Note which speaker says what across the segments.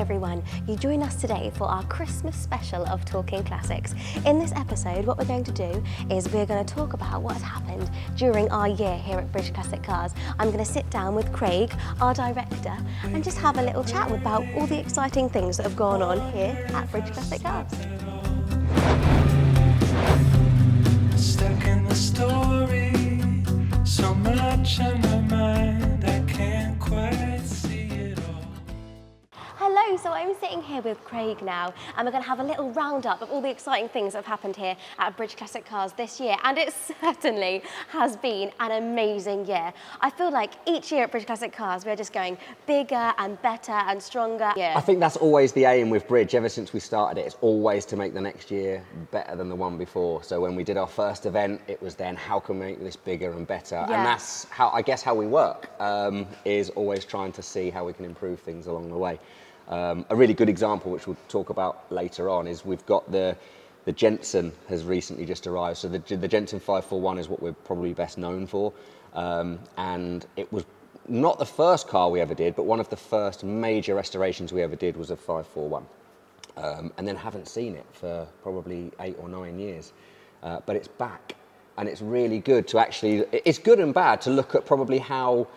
Speaker 1: everyone, you join us today for our Christmas special of Talking Classics. In this episode, what we're going to do is we're going to talk about what has happened during our year here at British Classic Cars. I'm going to sit down with Craig, our director, and just have a little chat about all the exciting things that have gone on here at British Classic Cars.
Speaker 2: Stuck in the story, so much on my mind, I can't quite see it all.
Speaker 1: Hello, so I'm sitting here with Craig now, and we're going to have a little roundup of all the exciting things that have happened here at British Classic Cars this year, and it certainly has been an amazing year. I feel like each year at British Classic Cars we're just going bigger and better and stronger. Yeah.
Speaker 3: I think that's always the aim with Bridge. Ever since we started it, it's always to make the next year better than the one before. So when we did our first event, it was then how can we make this bigger and better?
Speaker 1: Yeah.
Speaker 3: And that's how, I guess, how we work, is always trying to see how we can improve things along the way. A really good example, which we'll talk about later on, is we've got the Jensen has recently just arrived. So the Jensen 541 is what we're probably best known for. And it was not the first car we ever did, but one of the first major restorations we ever did was a 541. And then haven't seen it for probably 8 or 9 years. But it's back, and it's really good to actually, it's good and bad to look at probably how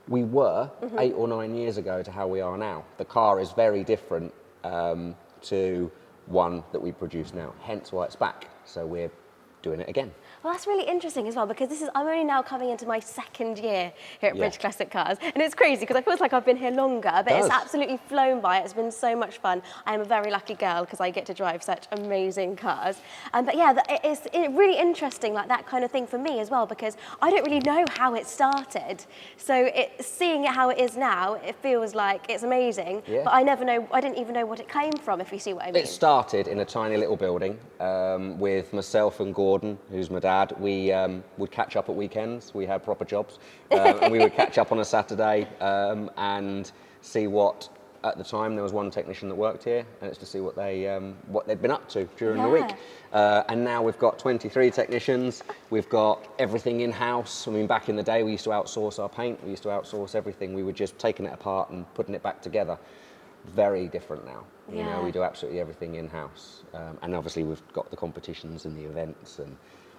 Speaker 3: we were 8 or 9 years ago to how we are now. The car is very different to one that we produce now, hence why it's back. So we're doing it again.
Speaker 1: Well, that's really interesting as well, because I'm only now coming into my second year here at British Classic Cars, and it's crazy because I feel like I've been here longer, but it's absolutely flown by. It's been so much fun. I am a very lucky girl because I get to drive such amazing cars. But yeah, it's really interesting, like that kind of thing for me as well, because I don't really know how it started. So seeing it how it is now, it feels like it's amazing. Yeah. But I didn't even know what it came from, if you see what I mean.
Speaker 3: It started in a tiny little building with myself and Gordon, who's my dad. We would catch up at weekends. We had proper jobs, and we would catch up on a Saturday and see what. At the time, there was one technician that worked here, and it's to see what they'd been up to during the week. And now we've got 23 technicians. We've got everything in house. I mean, back in the day, we used to outsource our paint. We used to outsource everything. We were just taking it apart and putting it back together. Very different now. You know, we do absolutely everything in house, and obviously we've got the competitions and the events and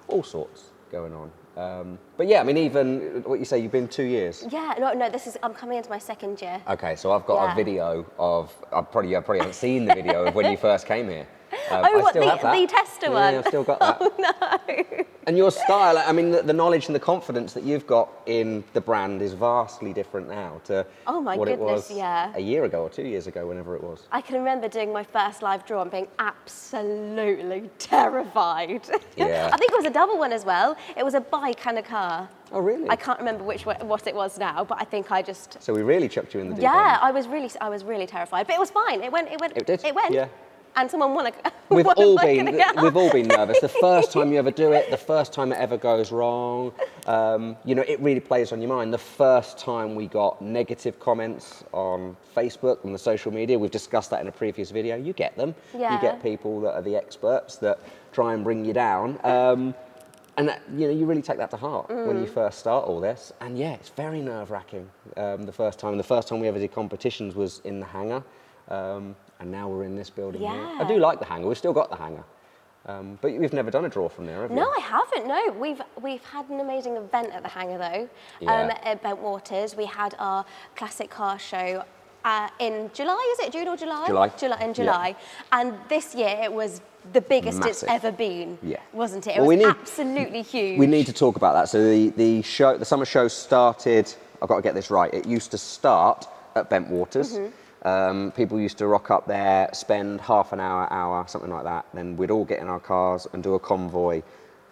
Speaker 3: all sorts going on. But yeah, I mean, even what you say, you've been 2 years.
Speaker 1: Yeah, no, I'm coming into my second year.
Speaker 3: Okay, so I've got a video of, I probably haven't seen the video of when you first came here.
Speaker 1: The tester one?
Speaker 3: Yeah, I've still got that.
Speaker 1: Oh no.
Speaker 3: And your style, I mean, the knowledge and the confidence that you've got in the brand is vastly different now to what it was a year ago or 2 years ago, whenever it was.
Speaker 1: I can remember doing my first live draw and being absolutely terrified.
Speaker 3: Yeah.
Speaker 1: I think it was a double one as well. It was a bike and a car.
Speaker 3: Oh, really?
Speaker 1: I can't remember what it was now, but I think I just...
Speaker 3: So we really chucked you in the deep
Speaker 1: Yeah,
Speaker 3: end.
Speaker 1: I was really terrified, but it was fine. It went.
Speaker 3: It did?
Speaker 1: It went.
Speaker 3: Yeah.
Speaker 1: And someone won a...
Speaker 3: We've all been nervous. The first time you ever do it, the first time it ever goes wrong, you know, it really plays on your mind. The first time we got negative comments on Facebook and the social media, we've discussed that in a previous video. You get them.
Speaker 1: Yeah.
Speaker 3: You get people that are the experts that try and bring you down. And that, you know, you really take that to heart when you first start all this. And yeah, it's very nerve-wracking the first time. The first time we ever did competitions was in the hangar. And now we're in this building here. I do like the hangar. We've still got the hangar. But you've never done a draw from there, have you?
Speaker 1: No, I haven't. No, we've had an amazing event at the hangar though. At Bentwaters, we had our classic car show in July. Is it June or July?
Speaker 3: July.
Speaker 1: Yeah. And this year it was the biggest it's ever been.
Speaker 3: Yeah.
Speaker 1: Wasn't it? It was absolutely huge.
Speaker 3: We need to talk about that. So the summer show started. I've got to get this right. It used to start at Bentwaters. People used to rock up there, spend half an hour, something like that. Then we'd all get in our cars and do a convoy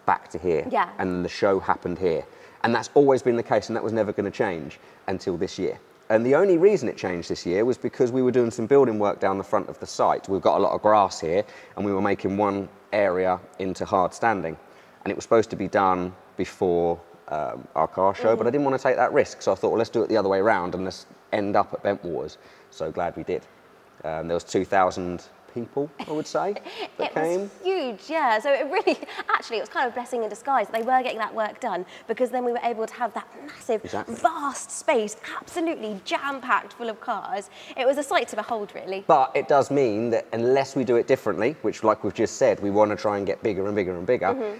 Speaker 3: back to here.
Speaker 1: Yeah.
Speaker 3: And the show happened here. And that's always been the case, and that was never going to change until this year. And the only reason it changed this year was because we were doing some building work down the front of the site. We've got a lot of grass here, and we were making one area into hard standing. And it was supposed to be done before our car show, but I didn't want to take that risk. So I thought, well, let's do it the other way around and let's end up at Bentwaters. So glad we did. There was 2,000 people, I would say, that came.
Speaker 1: Was huge, yeah. So it really, actually, it was kind of a blessing in disguise that they were getting that work done, because then we were able to have that massive, vast space, absolutely jam-packed full of cars. It was a sight to behold, really.
Speaker 3: But it does mean that unless we do it differently, which, like we've just said, we want to try and get bigger and bigger and bigger,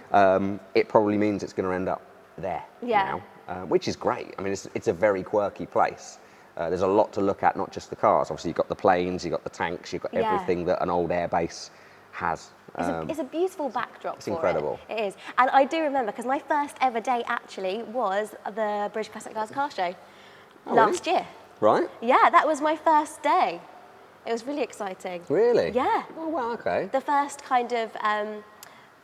Speaker 3: it probably means it's going to end up there now, which is great. I mean, it's a very quirky place. There's a lot to look at, not just the cars. Obviously, you've got the planes, you've got the tanks, you've got everything that an old air base has.
Speaker 1: It's a beautiful backdrop.
Speaker 3: It's incredible.
Speaker 1: It is. And I do remember, because my first ever day actually was the British Classic Cars car show last year.
Speaker 3: Right?
Speaker 1: Yeah, that was my first day. It was really exciting.
Speaker 3: Really?
Speaker 1: Yeah.
Speaker 3: Oh, wow, okay.
Speaker 1: The first kind of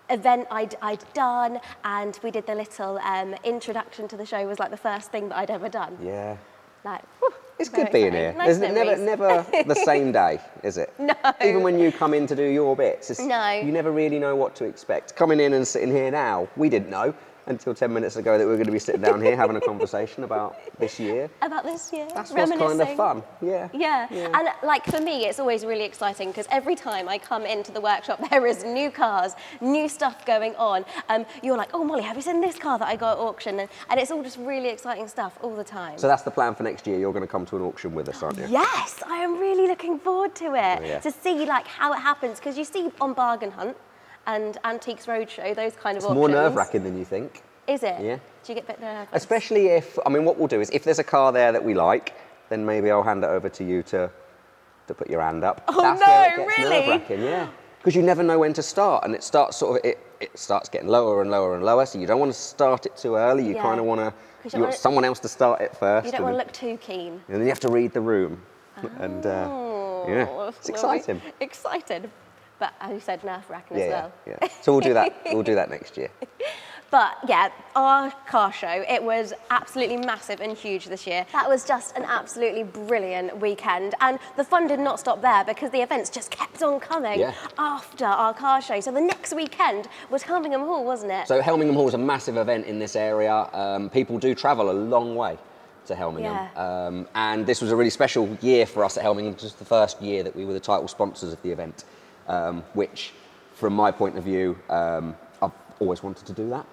Speaker 1: event I'd done, and we did the little introduction to the show was like the first thing that I'd ever done.
Speaker 3: Yeah.
Speaker 1: Like, whew,
Speaker 3: it's good being here.
Speaker 1: Nice
Speaker 3: It's never the same day, is it?
Speaker 1: No.
Speaker 3: Even when you come in to do your bits,
Speaker 1: No.
Speaker 3: You never really know what to expect. Coming in and sitting here now, we didn't know until 10 minutes ago that we were going to be sitting down here having a conversation about this year.
Speaker 1: About this year.
Speaker 3: That's what's kind of fun. Yeah.
Speaker 1: Yeah. And like for me, it's always really exciting, because every time I come into the workshop, there is new cars, new stuff going on. You're like, oh, Molly, have you seen this car that I got at auction? And it's all just really exciting stuff all the time.
Speaker 3: So that's the plan for next year. You're going to come to an auction with us, aren't you?
Speaker 1: Yes, I am really looking forward to it,
Speaker 3: yeah.
Speaker 1: to see like how it happens, because you see on Bargain Hunt and Antiques Roadshow, those kind of
Speaker 3: It's
Speaker 1: auctions.
Speaker 3: more nerve-wracking than you think.
Speaker 1: Is it?
Speaker 3: Yeah.
Speaker 1: Do you get a bit nervous?
Speaker 3: Especially if, I mean, what we'll do is if there's a car there that we like, then maybe I'll hand it over to you to put your hand up.
Speaker 1: Oh,
Speaker 3: That's
Speaker 1: no,
Speaker 3: where it gets
Speaker 1: really?
Speaker 3: nerve-wracking, yeah. Because you never know when to start, and it starts sort of, it starts getting lower and lower and lower, so you don't want to start it too early. You kind of want to, you want someone else to start it first.
Speaker 1: You don't want to look too keen.
Speaker 3: And then you have to read the room. And yeah, it's exciting.
Speaker 1: Excited. But as you said, nerve-wracking as well.
Speaker 3: Yeah. So we'll do that. We'll do that next year.
Speaker 1: But yeah, our car show, it was absolutely massive and huge this year. That was just an absolutely brilliant weekend. And the fun did not stop there, because the events just kept on coming after our car show. So the next weekend was Helmingham Hall, wasn't it?
Speaker 3: So Helmingham Hall is a massive event in this area. People do travel a long way to Helmingham. And this was a really special year for us at Helmingham. It was the first year that we were the title sponsors of the event, which, from my point of view, I've always wanted to do that.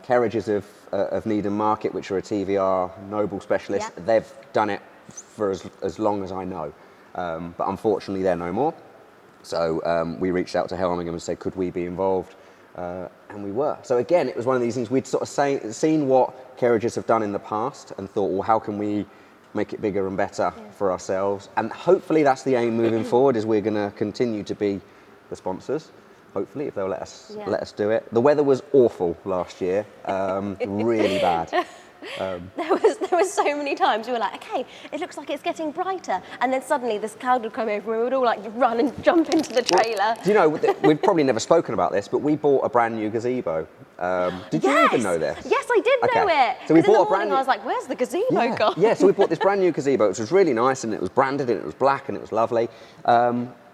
Speaker 3: Kerridge's of Needham Market, which are a TVR Noble specialist, they've done it for as long as I know. But unfortunately, they're no more. So we reached out to Helmingham and said, could we be involved? And we were. So again, it was one of these things, we'd sort of seen what Kerridge's have done in the past and thought, well, how can we make it bigger and better for ourselves? And hopefully that's the aim moving forward, is we're going to continue to be the sponsors. Hopefully, if they'll let us do it. The weather was awful last year, really bad.
Speaker 1: There was so many times we were like, okay, it looks like it's getting brighter, and then suddenly this cloud would come over and we would all like run and jump into the trailer.
Speaker 3: Well, do you know, we've probably never spoken about this, but we bought a brand new gazebo. Did you even know this?
Speaker 1: Yes, I did know it.
Speaker 3: So we
Speaker 1: in the
Speaker 3: bought a
Speaker 1: morning
Speaker 3: brand new...
Speaker 1: I was like, where's the gazebo gone?
Speaker 3: Yeah, so we bought this brand new gazebo, which was really nice, and it was branded, and it was black, and it was lovely.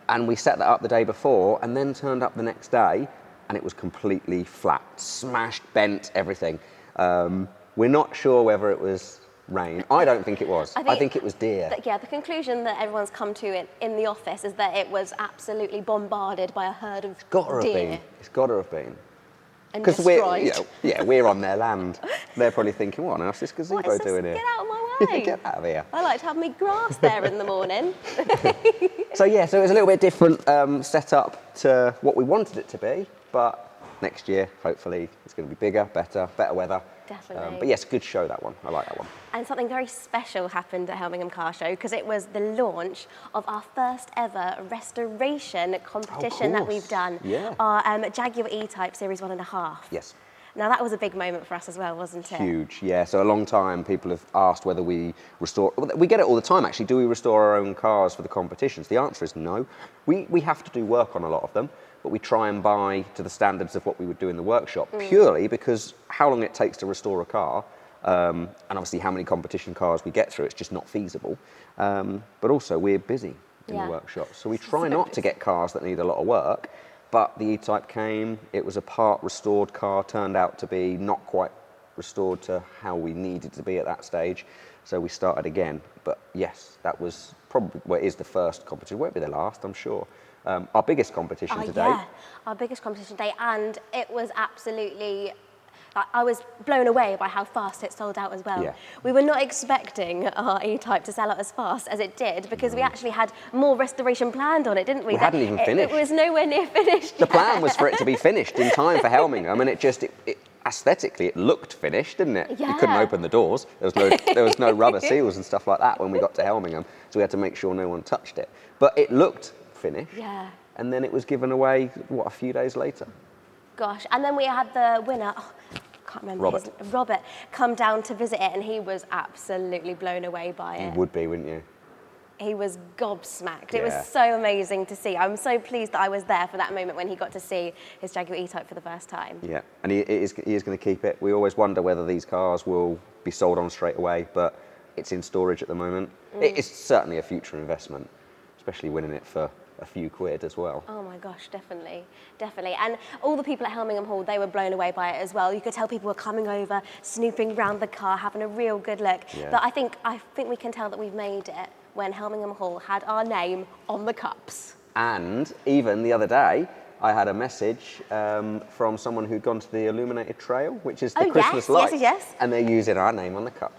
Speaker 3: And we set that up the day before, and then turned up the next day, and it was completely flat, smashed, bent, everything. We're not sure whether it was rain. I don't think it was. I think it was deer.
Speaker 1: The conclusion that everyone's come to in the office is that it was absolutely bombarded by a herd of deer.
Speaker 3: It's got to have been.
Speaker 1: And
Speaker 3: because
Speaker 1: destroyed.
Speaker 3: we're on their land. They're probably thinking, what on earth's this gazebo doing here?
Speaker 1: Get out of my way.
Speaker 3: Get out of here.
Speaker 1: I like to have my grass there in the morning.
Speaker 3: So it was a little bit different set up to what we wanted it to be, but next year, hopefully, it's going to be bigger, better weather.
Speaker 1: Definitely.
Speaker 3: But yes, good show, that one. I like that one.
Speaker 1: And something very special happened at Helmingham Car Show, because it was the launch of our first ever restoration competition that we've done.
Speaker 3: Yeah.
Speaker 1: Our Jaguar E-Type Series 1.5.
Speaker 3: Yes.
Speaker 1: Now that was a big moment for us as well, wasn't it?
Speaker 3: Huge, yeah. So a long time people have asked whether we restore... We get it all the time, actually. Do we restore our own cars for the competitions? The answer is no. We have to do work on a lot of them, but we try and buy to the standards of what we would do in the workshop, purely because how long it takes to restore a car, and obviously how many competition cars we get through, it's just not feasible. But also we're busy in the workshop, so we try not to get cars that need a lot of work. But the E-Type came, it was a part restored car, turned out to be not quite restored to how we needed to be at that stage. So we started again. But yes, that was probably, it is the first competition, it won't be the last, I'm sure. our biggest competition to date.
Speaker 1: Yeah, our biggest competition day, and it was absolutely. I was blown away by how fast it sold out as well.
Speaker 3: Yeah.
Speaker 1: We were not expecting our E-Type to sell out as fast as it did, because we actually had more restoration planned on it, didn't we?
Speaker 3: We hadn't even finished.
Speaker 1: It was nowhere near finished.
Speaker 3: The plan was for it to be finished in time for Helmingham, and it aesthetically it looked finished, didn't it?
Speaker 1: Yeah.
Speaker 3: You couldn't open the doors. There was no rubber seals and stuff like that when we got to Helmingham, so we had to make sure no one touched it. But it looked finished.
Speaker 1: Yeah.
Speaker 3: And then it was given away, a few days later.
Speaker 1: Gosh, and then we had the winner. Can't remember Robert come down to visit it, and he was absolutely blown away by it.
Speaker 3: You would be, wouldn't you?
Speaker 1: He was gobsmacked.
Speaker 3: Yeah.
Speaker 1: It was so amazing to see. I'm so pleased that I was there for that moment when he got to see his Jaguar E-Type for the first time.
Speaker 3: Yeah, and he is going to keep it. We always wonder whether these cars will be sold on straight away, but it's in storage at the moment. It's certainly a future investment, especially winning it for a few quid as well.
Speaker 1: Oh my gosh, definitely. And all the people at Helmingham Hall, they were blown away by it as well. You could tell people were coming over, snooping around the car, having a real good look.
Speaker 3: Yeah.
Speaker 1: But I think we can tell that we've made it when Helmingham Hall had our name on the cups.
Speaker 3: And even the other day, I had a message from someone who'd gone to the illuminated trail, which is the Christmas lights.
Speaker 1: Yes.
Speaker 3: And they're using our name on the cup.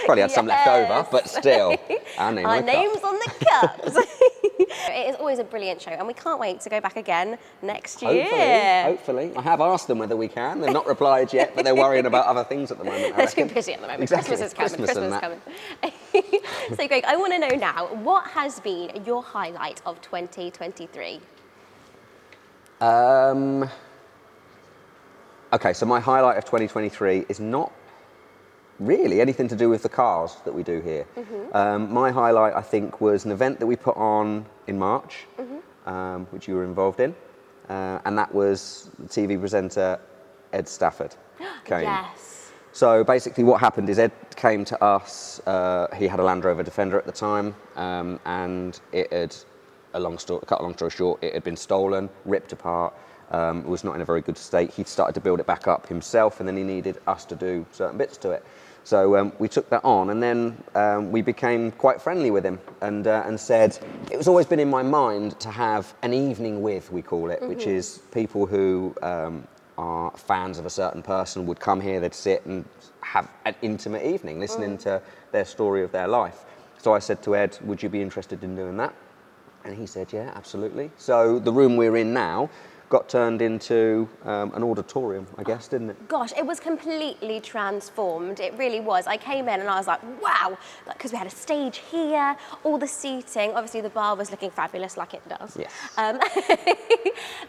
Speaker 3: Probably had some left over, but still, our name
Speaker 1: Our
Speaker 3: on the
Speaker 1: name's
Speaker 3: cup.
Speaker 1: on the cups. It is always a brilliant show, and we can't wait to go back again next year.
Speaker 3: Hopefully. I have asked them whether we can. They've not replied yet, but they're worrying about other things at the moment.
Speaker 1: They're too busy at the moment.
Speaker 3: Exactly.
Speaker 1: Christmas is coming.
Speaker 3: Christmas and
Speaker 1: Christmas coming. So, Greg, I want to know now, what has been your highlight of 2023?
Speaker 3: Okay, so my highlight of 2023 is not really anything to do with the cars that we do here. My highlight, I think, was an event that we put on in March, which you were involved in, and that was the TV presenter Ed Stafford came.
Speaker 1: Yes.
Speaker 3: So basically what happened is Ed came to us, he had a Land Rover Defender at the time, and it had, cut a long story short, it had been stolen, ripped apart, it was not in a very good state. He'd started to build it back up himself, and then he needed us to do certain bits to it. So we took that on, and then we became quite friendly with him, and said, it was always been in my mind to have an evening with, we call it, which is people who are fans of a certain person would come here, they'd sit and have an intimate evening, listening to their story of their life. So I said to Ed, would you be interested in doing that? And he said, yeah, absolutely. So the room we're in now got turned into an auditorium, I guess, didn't it?
Speaker 1: Gosh, it was completely transformed. It really was. I came in and I was like, wow, because we had a stage here, all the seating. Obviously, the bar was looking fabulous, like it does.
Speaker 3: Yes.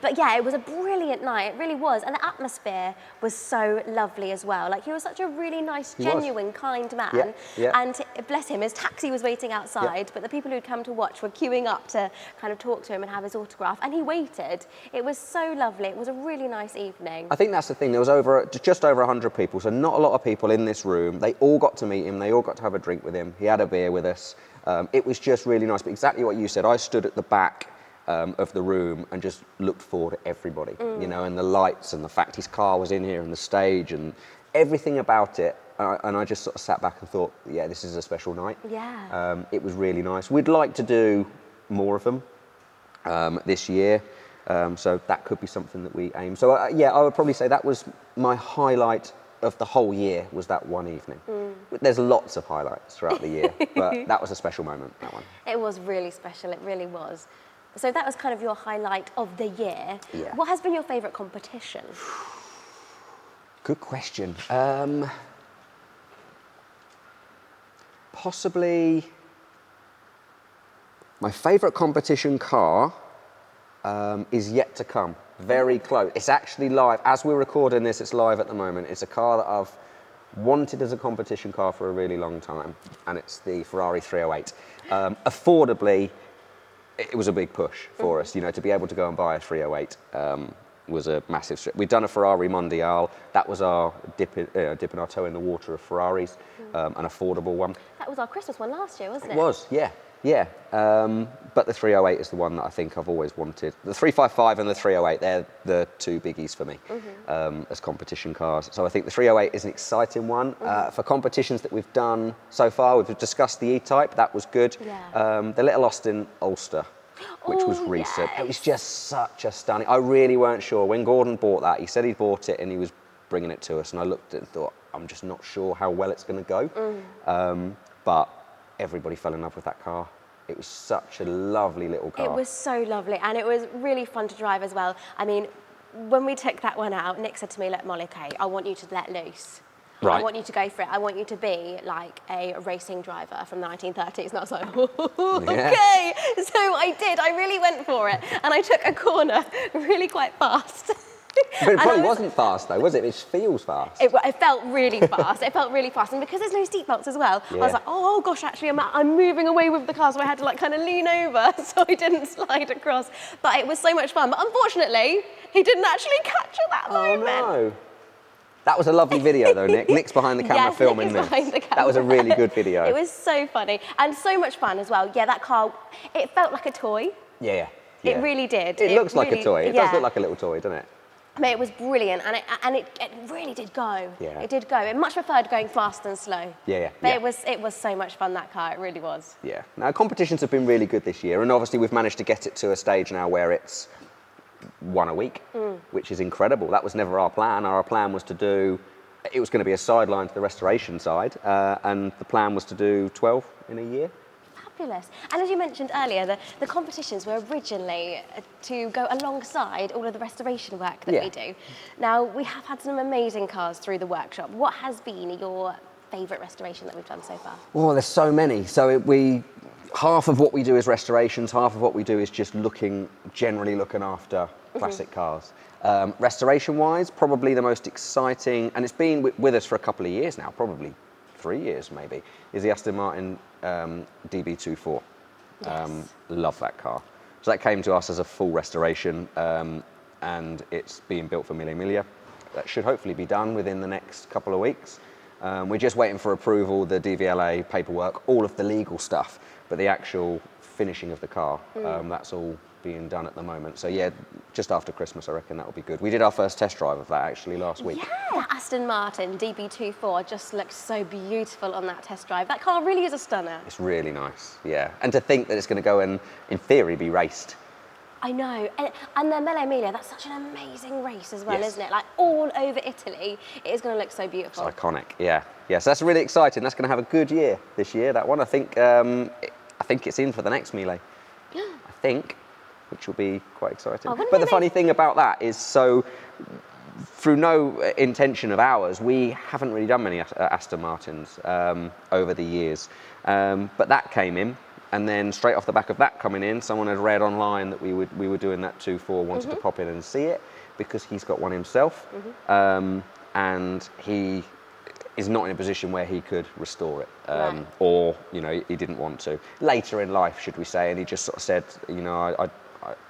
Speaker 1: But yeah, it was a brilliant night. It really was. And the atmosphere was so lovely as well. Like, he was such a really nice, genuine, kind man.
Speaker 3: Yeah, yeah.
Speaker 1: And bless him, his taxi was waiting outside, but the people who'd come to watch were queuing up to kind of talk to him and have his autograph. And he waited. It was so lovely. It was a really nice evening.
Speaker 3: I think that's the thing. There was just over 100 people, so not a lot of people in this room. They all got to meet him. They all got to have a drink with him. He had a beer with us. It was just really nice. But exactly what you said, I stood at the back of the room and just looked forward at everybody, you know, and the lights and the fact his car was in here and the stage and everything about it. And I just sort of sat back and thought, yeah, this is a special night.
Speaker 1: Yeah.
Speaker 3: It was really nice. We'd like to do more of them this year. So that could be something that we aim. So yeah, I would probably say that was my highlight of the whole year, was that one evening. There's lots of highlights throughout the year, but that was a special moment, that one.
Speaker 1: It was really special, it really was. So that was kind of your highlight of the year.
Speaker 3: Yeah.
Speaker 1: What has been your favourite competition?
Speaker 3: Good question. Possibly my favourite competition car is yet to come. Very close. It's actually live. As we're recording this, it's live at the moment. It's a car that I've wanted as a competition car for a really long time, and it's the Ferrari 308. Affordably, it was a big push for us, you know, to be able to go and buy a 308 was a massive strip. We'd done a Ferrari Mondial. That was our dipping our toe in the water of Ferraris, an affordable one.
Speaker 1: That was our Christmas one last year, wasn't it?
Speaker 3: It was, yeah. Yeah, but the 308 is the one that I think I've always wanted. The 355 and the 308, they're the two biggies for me as competition cars. So I think the 308 is an exciting one. For competitions that we've done so far, we've discussed the E-Type, that was good.
Speaker 1: Yeah.
Speaker 3: The Little Austin Ulster which was
Speaker 1: Oh,
Speaker 3: recent. It was
Speaker 1: yes.
Speaker 3: just such a stunning. I really weren't sure. When Gordon bought that, he said he bought it and he was bringing it to us, and I looked at it and thought, I'm just not sure how well it's going to go. But everybody fell in love with that car. It was such a lovely little car.
Speaker 1: It was so lovely, and it was really fun to drive as well. I mean, when we took that one out, Nick said to me, look, Molly, okay, I want you to let loose.
Speaker 3: Right.
Speaker 1: I want you to go for it. I want you to be like a racing driver from the 1930s. And I was like,
Speaker 3: Yeah.
Speaker 1: okay. So I did. I really went for it. And I took a corner really quite fast.
Speaker 3: But it
Speaker 1: And
Speaker 3: probably
Speaker 1: I was-
Speaker 3: wasn't fast though, was it? It feels fast.
Speaker 1: It felt really fast. It felt really fast. And because there's no seatbelts as well, I
Speaker 3: Yeah.
Speaker 1: was like, oh gosh, actually I'm moving away with the car. So I had to like kind of lean over so I didn't slide across. But it was so much fun. But unfortunately, he didn't actually catch at that
Speaker 3: Oh
Speaker 1: moment.
Speaker 3: no. That was a lovely video though, Nick. Nick's behind the camera
Speaker 1: Yes,
Speaker 3: filming
Speaker 1: Nick is
Speaker 3: this.
Speaker 1: behind the
Speaker 3: That was a
Speaker 1: camera.
Speaker 3: really good video.
Speaker 1: It was so funny and so much fun as well. Yeah, that car, it felt like a toy.
Speaker 3: Yeah.
Speaker 1: It really did.
Speaker 3: It looks like
Speaker 1: really-
Speaker 3: a toy. It
Speaker 1: yeah.
Speaker 3: does look like a little toy, doesn't it?
Speaker 1: But it was brilliant and it really did go.
Speaker 3: Yeah.
Speaker 1: It did go. I much preferred going fast than slow.
Speaker 3: Yeah.
Speaker 1: But
Speaker 3: yeah.
Speaker 1: it was so much fun, that car. It really was.
Speaker 3: Yeah. Now, competitions have been really good this year, and obviously we've managed to get it to a stage now where it's one a week, which is incredible. That was never our plan. Our plan was to do, it was going to be a sideline to the restoration side, and the plan was to do 12 in a year.
Speaker 1: Fabulous. And as you mentioned earlier, the competitions were originally to go alongside all of the restoration work that
Speaker 3: Yeah.
Speaker 1: we do. Now, we have had some amazing cars through the workshop. What has been your favourite restoration that we've done so far?
Speaker 3: Oh, there's so many. So half of what we do is restorations, half of what we do is just generally looking after classic cars. Restoration-wise, probably the most exciting, and it's been with us for a couple of years now, probably 3 years maybe, is the Aston Martin DB24.
Speaker 1: Yes.
Speaker 3: Love that car. So that came to us as a full restoration, and it's being built for Mille Miglia. That should hopefully be done within the next couple of weeks. We're just waiting for approval, the DVLA paperwork, all of the legal stuff, but the actual finishing of the car, that's all being done at the moment. So yeah, just after Christmas, I reckon that will be good. We did our first test drive of that actually last week.
Speaker 1: Yeah, that Aston Martin DB24 just looks so beautiful on that test drive. That car really is a stunner.
Speaker 3: It's really nice, yeah. And to think that it's going to go and, in theory, be raced.
Speaker 1: I know, and the Mille Miglia, that's such an amazing race as well,
Speaker 3: Yes.
Speaker 1: isn't it? Like all over Italy, it is going to look so
Speaker 3: It's
Speaker 1: beautiful.
Speaker 3: iconic, yeah. Yeah, so that's really exciting. That's going to have a good year this year, that one. I think it's in for the next Mille. I think, which will be quite exciting.
Speaker 1: Oh, wouldn't
Speaker 3: But
Speaker 1: it
Speaker 3: the
Speaker 1: be?
Speaker 3: funny thing about that is, so through no intention of ours, we haven't really done many Aston Martins over the years. But that came in, and then straight off the back of that coming in, someone had read online that we were doing that 2.4, wanted to pop in and see it because he's got one himself, and he is not in a position where he could restore it,
Speaker 1: Right.
Speaker 3: or he didn't want to. Later in life, should we say, and he just sort of said,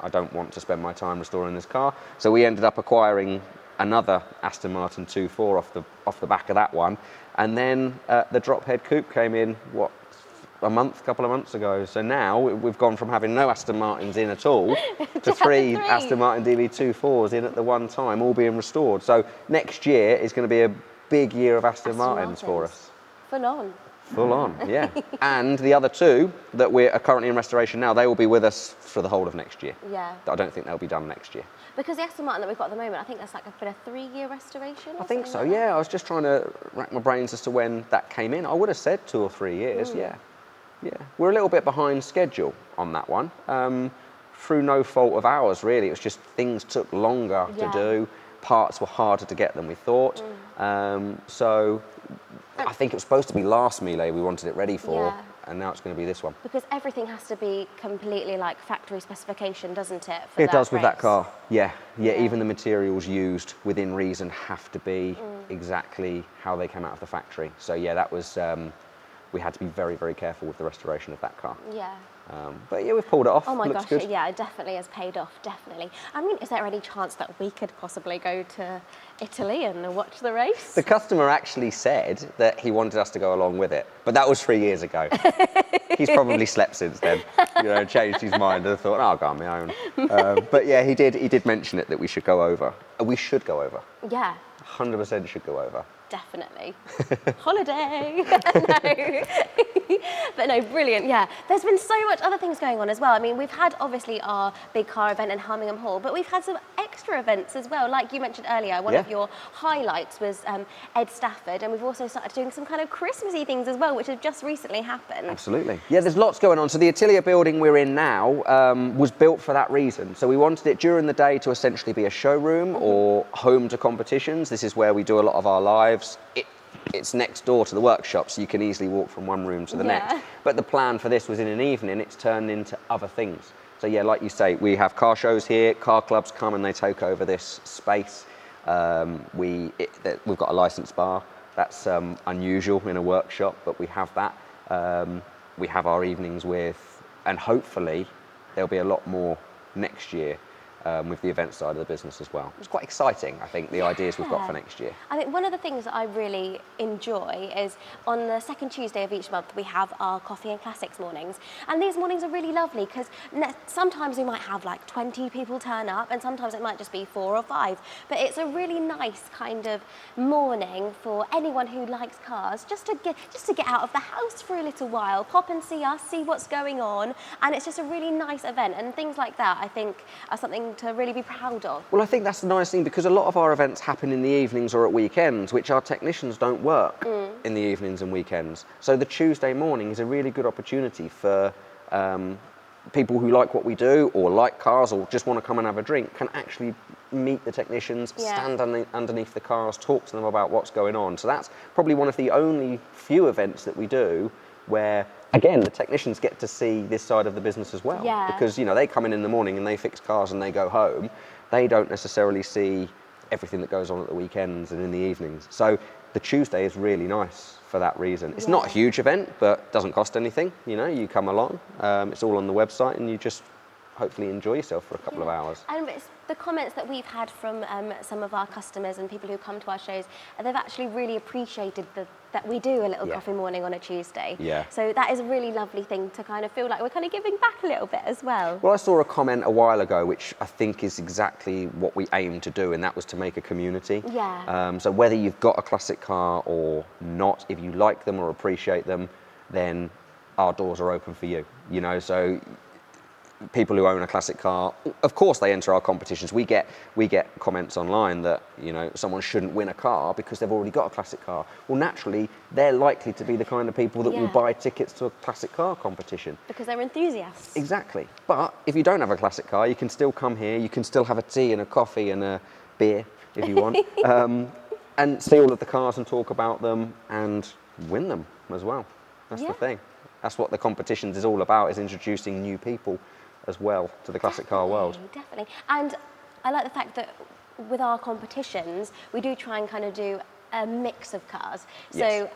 Speaker 3: I don't want to spend my time restoring this car. So we ended up acquiring another Aston Martin 2.4 off the back of that one, and then the drop head coupe came in couple of months ago. So now we've gone from having no Aston Martins in at all to three Aston Martin DB24s in at the one time, all being restored. So next year is going to be a big year of Aston Martins for us.
Speaker 1: Full on.
Speaker 3: Full on, yeah. And the other two that are currently in restoration now, they will be with us for the whole of next year.
Speaker 1: Yeah.
Speaker 3: I don't think they'll be done next year.
Speaker 1: Because the Aston Martin that we've got at the moment, I think that's like been a 3-year restoration.
Speaker 3: I think so, yeah. I was just trying to rack my brains as to when that came in. I would have said 2 or 3 years, yeah. Yeah. We're a little bit behind schedule on that one. Through no fault of ours, really. It was just things took longer to
Speaker 1: Yeah.
Speaker 3: do. Parts were harder to get than we thought. So I think it was supposed to be last Mille we wanted it ready for,
Speaker 1: Yeah.
Speaker 3: and now it's going to be this one.
Speaker 1: Because everything has to be completely like factory specification, doesn't it? For
Speaker 3: It does with that
Speaker 1: race?
Speaker 3: car, yeah.
Speaker 1: Yeah.
Speaker 3: Even the materials used within reason have to be exactly how they came out of the factory. So yeah, that was, we had to be very, very careful with the restoration of that car.
Speaker 1: Yeah.
Speaker 3: But yeah, we've pulled it off.
Speaker 1: Oh my
Speaker 3: Looks
Speaker 1: gosh,
Speaker 3: good.
Speaker 1: yeah, it definitely has paid off, definitely. I mean, is there any chance that we could possibly go to Italy and watch the race?
Speaker 3: The customer actually said that he wanted us to go along with it, but that was 3 years ago. He's probably slept since then, changed his mind and thought, I'll go on my own. But yeah, he did mention it that we should go over. We should go over.
Speaker 1: Yeah.
Speaker 3: 100% should go over.
Speaker 1: definitely. Holiday. No. But no, brilliant, yeah. There's been so much other things going on as well. I mean, we've had obviously our big car event in Birmingham Hall, but we've had some extra events as well. Like you mentioned earlier, one of your highlights was Ed Stafford, and we've also started doing some kind of Christmassy things as well, which have just recently happened.
Speaker 3: Absolutely. Yeah, there's lots going on. So the Atelier building we're in now was built for that reason. So we wanted it during the day to essentially be a showroom or home to competitions. This is where we do a lot of our lives. It's next door to the workshop, so you can easily walk from one room to the next. But the plan for this was in an evening, it's turned into other things. So yeah, like you say, we have car shows here, car clubs come and they take over this space. We've got a licensed bar. That's unusual in a workshop, but we have that. We have our evenings with, and hopefully there'll be a lot more next year. With the event side of the business as well. It's quite exciting, I think, the ideas we've got for next year.
Speaker 1: I think one of the things that I really enjoy is on the second Tuesday of each month, we have our coffee and classics mornings. And these mornings are really lovely because sometimes we might have like 20 people turn up and sometimes it might just be 4 or 5. But it's a really nice kind of morning for anyone who likes cars, just to get out of the house for a little while, pop and see us, see what's going on. And it's just a really nice event. And things like that, I think, are something to really be proud of.
Speaker 3: Well, I think that's the nice thing because a lot of our events happen in the evenings or at weekends, which our technicians don't work in the evenings and weekends. So the Tuesday morning is a really good opportunity for people who like what we do or like cars or just want to come and have a drink can actually meet the technicians, stand underneath the cars, talk to them about what's going on. So that's probably one of the only few events that we do where, again, the technicians get to see this side of the business as well. Because, you know, they come in the morning and they fix cars and they go home. They don't necessarily see everything that goes on at the weekends and in the evenings. So the Tuesday is really nice for that reason. It's not a huge event, but doesn't cost anything. You know, you come along, it's all on the website and you just hopefully enjoy yourself for a couple of hours.
Speaker 1: And it's the comments that we've had from some of our customers and people who come to our shows, they've actually really appreciated that we do a little coffee morning on a Tuesday. So that is a really lovely thing to kind of feel like we're kind of giving back a little bit as well.
Speaker 3: Well, I saw a comment a while ago, which I think is exactly what we aim to do, and that was to make a community. So whether you've got a classic car or not, if you like them or appreciate them, then our doors are open for you. You know, so people who own a classic car, of course they enter our competitions. We get comments online that, you know, someone shouldn't win a car because they've already got a classic car. Well, naturally, they're likely to be the kind of people that will buy tickets to a classic car competition.
Speaker 1: Because they're enthusiasts.
Speaker 3: Exactly. But if you don't have a classic car, you can still come here. You can still have a tea and a coffee and a beer if you want. And see all of the cars and talk about them and win them as well. That's the thing. That's what the competitions is all about, is introducing new people as well to the classic car world.
Speaker 1: Definitely. And I like the fact that with our competitions, we do try and kind of do a mix of cars. So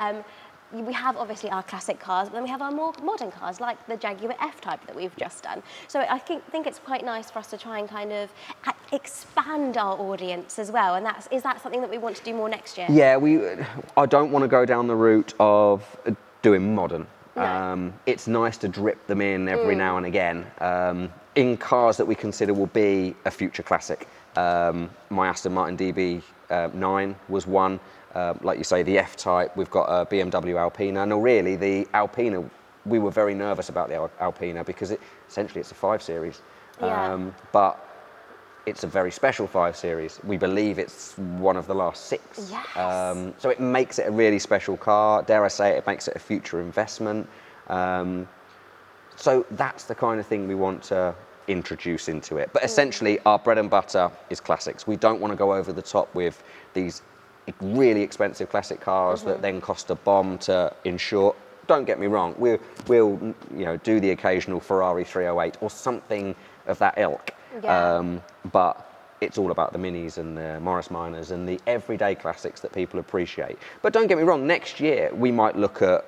Speaker 1: we have obviously our classic cars, but then we have our more modern cars, like the Jaguar F-Type that we've just done. So I think it's quite nice for us to try and kind of expand our audience as well. And is that something that we want to do more next year?
Speaker 3: Yeah, I don't want to go down the route of doing modern. No. It's nice to drip them in every now and again in cars that we consider will be a future classic. My Aston Martin DB9 was one. Like you say, the F-Type, we've got a BMW Alpina. No, really, the Alpina, we were very nervous about the Alpina because essentially it's a 5 Series. But it's a very special 5 Series. We believe it's one of the last 6. So it makes it a really special car. Dare I say it makes it a future investment. So that's the kind of thing we want to introduce into it. But essentially, our bread and butter is classics. We don't want to go over the top with these really expensive classic cars that then cost a bomb to insure. Don't get me wrong. We'll do the occasional Ferrari 308 or something of that ilk. But it's all about the minis and the Morris Minors and the everyday classics that people appreciate. But don't get me wrong, next year we might look at,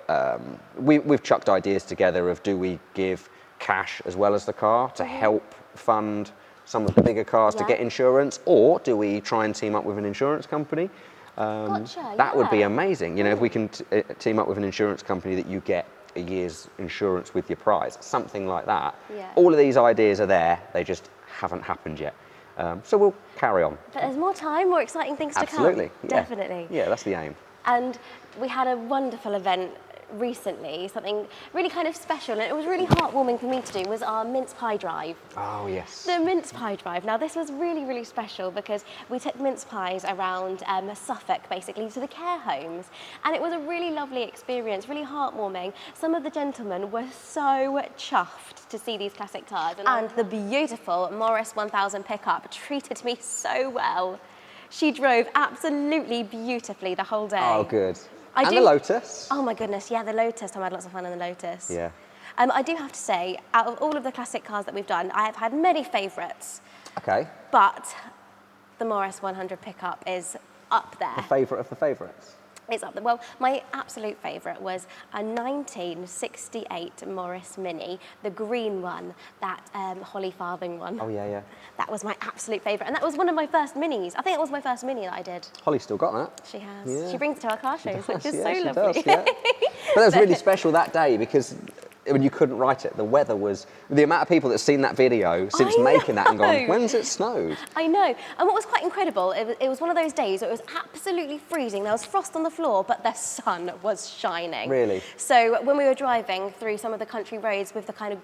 Speaker 3: we've chucked ideas together of, do we give cash as well as the car to help fund some of the bigger cars to get insurance, or do we try and team up with an insurance company? That would be amazing. You know, if we can team up with an insurance company that you get a year's insurance with your prize, something like that. All of these ideas are there, they just haven't happened yet. So we'll carry on.
Speaker 1: But there's more time, more exciting things to come.
Speaker 3: Absolutely.
Speaker 1: Definitely.
Speaker 3: Yeah, that's the aim.
Speaker 1: And we had a wonderful event recently, something really kind of special, and it was really heartwarming for me to do, was our mince pie drive.
Speaker 3: Oh, yes.
Speaker 1: The mince pie drive. Now, this was really, really special because we took mince pies around Suffolk, basically, to the care homes. And it was a really lovely experience, really heartwarming. Some of the gentlemen were so chuffed to see these classic cars. And the beautiful Morris 1000 pickup treated me so well. She drove absolutely beautifully the whole day.
Speaker 3: Oh, good. The Lotus.
Speaker 1: Oh my goodness, yeah, the Lotus. I had lots of fun in the Lotus.
Speaker 3: Yeah.
Speaker 1: I do have to say, out of all of the classic cars that we've done, I have had many favourites.
Speaker 3: Okay.
Speaker 1: But the Morris 100 pickup is up there.
Speaker 3: The favourite of the favourites?
Speaker 1: It's up there. Well, my absolute favourite was a 1968 Morris Mini, the green one, that Holly Farthing one.
Speaker 3: Oh, yeah, yeah.
Speaker 1: That was my absolute favourite. And that was one of my first Minis. I think it was my first Mini that I did.
Speaker 3: Holly's still got that.
Speaker 1: She has.
Speaker 3: Yeah.
Speaker 1: She brings it to our car shows, which is so
Speaker 3: she
Speaker 1: lovely.
Speaker 3: Does, yeah. But that was really special that day because when you couldn't write it, the weather was, the amount of people that's seen that video since making that and gone, when's it snowed?
Speaker 1: I know. And what was quite incredible, it was one of those days where it was absolutely freezing. There was frost on the floor, but the sun was shining.
Speaker 3: Really?
Speaker 1: So when we were driving through some of the country roads with the kind of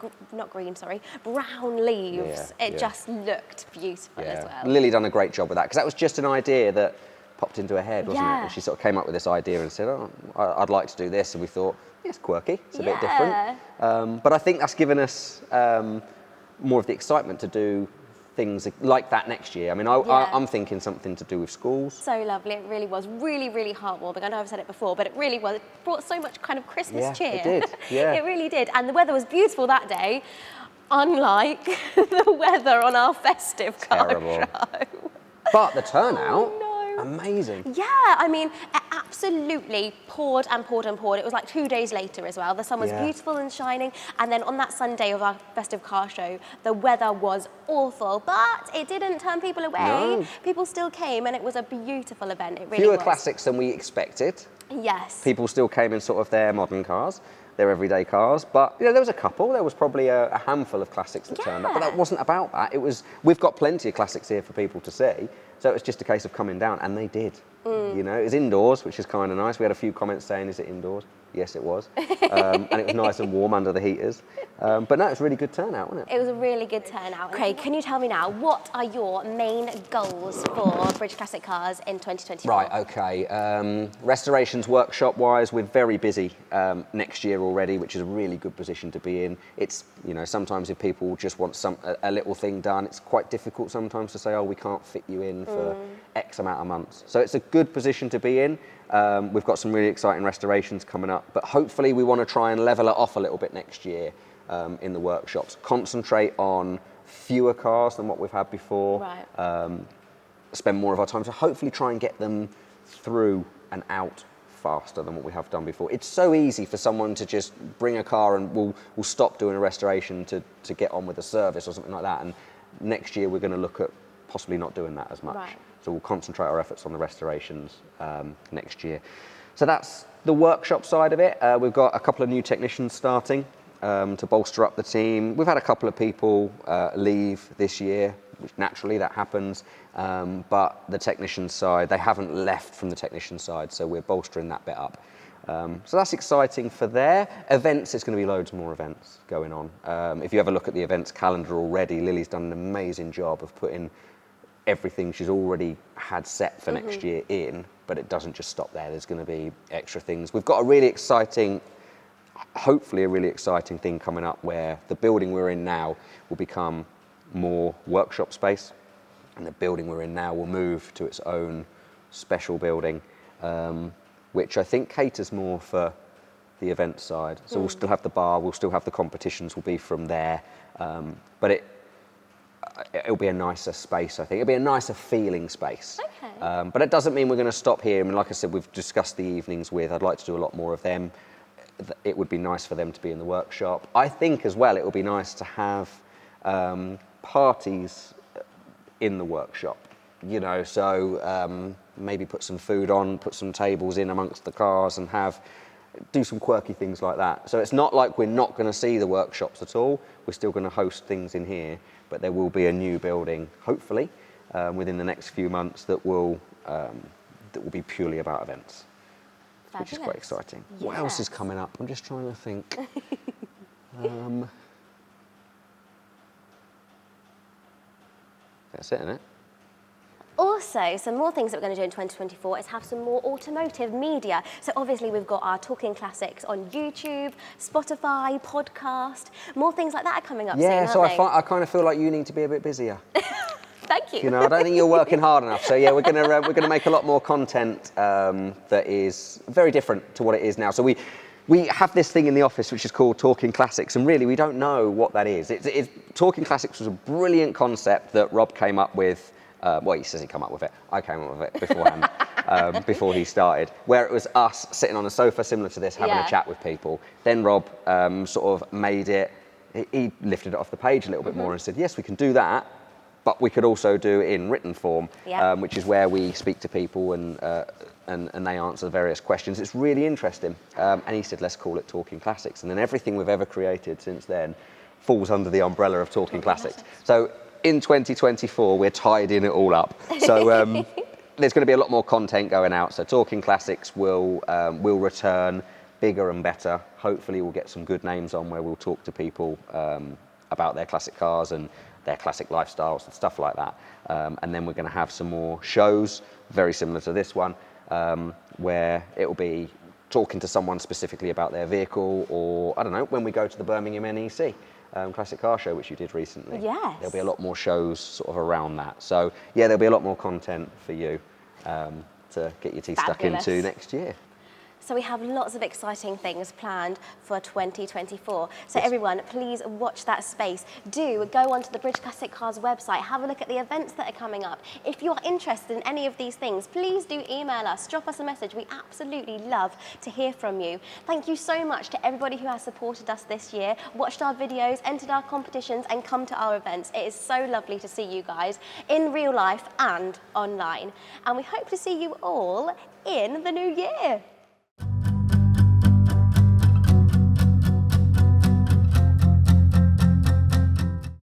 Speaker 1: brown leaves, it just looked beautiful as well.
Speaker 3: Lily done a great job with that because that was just an idea that popped into her head, wasn't it?
Speaker 1: Yeah.
Speaker 3: And she sort of came up with this idea and said, oh, I'd like to do this. And we thought, yeah, it's quirky, it's a bit different. But I think that's given us more of the excitement to do things like that next year. I mean, I'm thinking something to do with schools.
Speaker 1: So lovely, it really was. Really, really heartwarming. I know I've said it before, but it really was. It brought so much kind of Christmas cheer.
Speaker 3: It did, yeah.
Speaker 1: It really did. And the weather was beautiful that day, unlike the weather on our festive car show.
Speaker 3: But the turnout, amazing.
Speaker 1: Yeah, I mean, it absolutely poured and poured and poured. It was like 2 days later as well. The sun was beautiful and shining. And then on that Sunday of our festive car show, the weather was awful, but it didn't turn people away.
Speaker 3: No.
Speaker 1: People still came, and it was a beautiful event. It really
Speaker 3: Fewer
Speaker 1: was.
Speaker 3: classics than we expected.
Speaker 1: Yes.
Speaker 3: People still came in sort of their modern cars, their everyday cars, but there was a couple. There was probably a handful of classics that turned up, but that wasn't about that. It was, we've got plenty of classics here for people to see, so it was just a case of coming down, and they did. You know, it was indoors, which is kind of nice. We had a few comments saying, is it indoors? Yes, it was. And it was nice and warm under the heaters. But no, it was a really good turnout, wasn't it?
Speaker 1: It was a really good turnout. Craig, can you tell me now, what are your main goals for Bridge Classic Cars in 2024?
Speaker 3: Right, okay. Restorations workshop-wise, we're very busy next year already, which is a really good position to be in. It's, you know, sometimes if people just want a little thing done, it's quite difficult sometimes to say, oh, we can't fit you in for X amount of months. So it's a good position to be in. We've got some really exciting restorations coming up, but hopefully we want to try and level it off a little bit next year in the workshops. Concentrate on fewer cars than what we've had before.
Speaker 1: Right.
Speaker 3: Spend more of our time to hopefully try and get them through and out faster than what we have done before. It's so easy for someone to just bring a car and we'll stop doing a restoration to get on with a service or something like that. And next year we're going to look at possibly not doing that as much.
Speaker 1: Right.
Speaker 3: So we'll concentrate our efforts on the restorations next year. So that's the workshop side of it. We've got a couple of new technicians starting to bolster up the team. We've had a couple of people leave this year, which naturally that happens. But the technician side, they haven't left from the technician side, so we're bolstering that bit up. So that's exciting for there. Events, there's going to be loads more events going on. If you ever look at the events calendar already, Lily's done an amazing job of putting everything she's already had set for next year in, but it doesn't just stop there. There's going to be extra things. We've got a really exciting, hopefully a really exciting thing coming up where the building we're in now will become more workshop space, and the building we're in now will move to its own special building, which I think caters more for the event side. So we'll still have the bar, we'll still have the competitions, will be from there, but it'll be a nicer space, I think. It'll be a nicer feeling space.
Speaker 1: Okay.
Speaker 3: But it doesn't mean we're going to stop here. I mean, like I said, we've discussed the evenings with, I'd like to do a lot more of them. It would be nice for them to be in the workshop. I think as well, it would be nice to have parties in the workshop, you know, so maybe put some food on, put some tables in amongst the cars and do some quirky things like that. So it's not like we're not going to see the workshops at all. We're still going to host things in here, but there will be a new building, hopefully, within the next few months that will be purely about events. which is quite
Speaker 1: Fabulous.
Speaker 3: exciting. What else is
Speaker 1: Yes.
Speaker 3: coming up? I'm just trying to think. That's it, isn't it?
Speaker 1: Also, some more things that we're going to do in 2024 is have some more automotive media. So obviously we've got our Talking Classics on YouTube, Spotify, podcast, more things like that are coming up soon,
Speaker 3: Yeah,
Speaker 1: aren't
Speaker 3: so
Speaker 1: they?
Speaker 3: I kind of feel like you need to be a bit busier.
Speaker 1: Thank you.
Speaker 3: You know, I don't think you're working hard enough. So yeah, we're gonna make a lot more content that is very different to what it is now. So we have this thing in the office which is called Talking Classics, and really we don't know what that is. Talking Classics was a brilliant concept that Rob came up with. Well, he says he came up with it. I came up with it beforehand, before he started, where it was us sitting on a sofa similar to this, having
Speaker 1: Yeah.
Speaker 3: a chat with people. Then Rob sort of made it, he lifted it off the page a little bit more and said, yes, we can do that, but we could also do it in written form,
Speaker 1: Yeah.
Speaker 3: which is where we speak to people and they answer various questions. It's really interesting. And he said, let's call it Talking Classics. And then everything we've ever created since then falls under the umbrella of Talking Classics. So in 2024, we're tidying it all up. So there's going to be a lot more content going out. So Talking Classics will return bigger and better. Hopefully we'll get some good names on where we'll talk to people about their classic cars and their classic lifestyles and stuff like that. And then we're going to have some more shows, very similar to this one, where it will be talking to someone specifically about their vehicle, or, I don't know, when we go to the Birmingham NEC. Classic car show, which you did recently.
Speaker 1: Yes.
Speaker 3: There'll be a lot more shows sort of around that. So yeah, there'll be a lot more content for you to get your teeth stuck
Speaker 1: Fabulous.
Speaker 3: into next year.
Speaker 1: So we have lots of exciting things planned for 2024. So everyone, please watch that space. Do go onto the Bridge Classic Cars website, have a look at the events that are coming up. If you're interested in any of these things, please do email us, drop us a message. We absolutely love to hear from you. Thank you so much to everybody who has supported us this year, watched our videos, entered our competitions and come to our events. It is so lovely to see you guys in real life and online. And we hope to see you all in the new year.